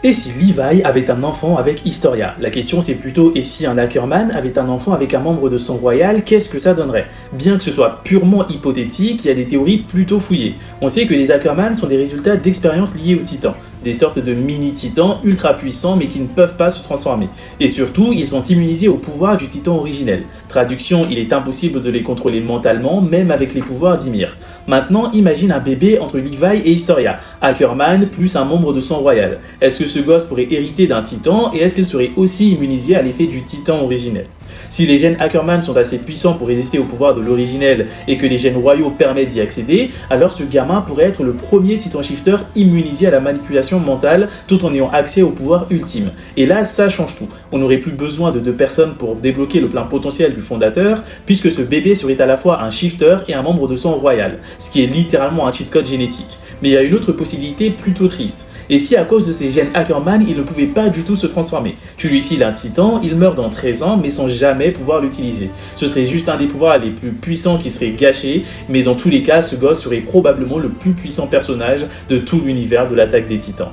Et si Levi avait un enfant avec Historia? La question c'est plutôt et si un Ackerman avait un enfant avec un membre de sang royal, qu'est-ce que ça donnerait? Bien que ce soit purement hypothétique, il y a des théories plutôt fouillées. On sait que les Ackerman sont des résultats d'expériences liées aux titans, des sortes de mini-titans ultra puissants mais qui ne peuvent pas se transformer. Et surtout, ils sont immunisés au pouvoir du titan originel. Traduction, il est impossible de les contrôler mentalement, même avec les pouvoirs d'Ymir. Maintenant, imagine un bébé entre Levi et Historia, Ackerman plus un membre de sang royal. Est-ce que ce gosse pourrait hériter d'un titan et est-ce qu'il serait aussi immunisé à l'effet du titan originel? Si les gènes Ackerman sont assez puissants pour résister au pouvoir de l'originel et que les gènes royaux permettent d'y accéder, alors ce gamin pourrait être le premier titan shifter immunisé à la manipulation mentale tout en ayant accès au pouvoir ultime. Et là, ça change tout. On n'aurait plus besoin de deux personnes pour débloquer le plein potentiel du fondateur, puisque ce bébé serait à la fois un shifter et un membre de sang royal, ce qui est littéralement un cheat code génétique. Mais il y a une autre possibilité plutôt triste. Et si à cause de ces gènes Ackerman, il ne pouvait pas du tout se transformer? Tu lui files un titan, il meurt dans 13 ans, mais sans jamais pouvoir l'utiliser. Ce serait juste un des pouvoirs les plus puissants qui serait gâché, mais dans tous les cas, ce gosse serait probablement le plus puissant personnage de tout l'univers de l'attaque des titans.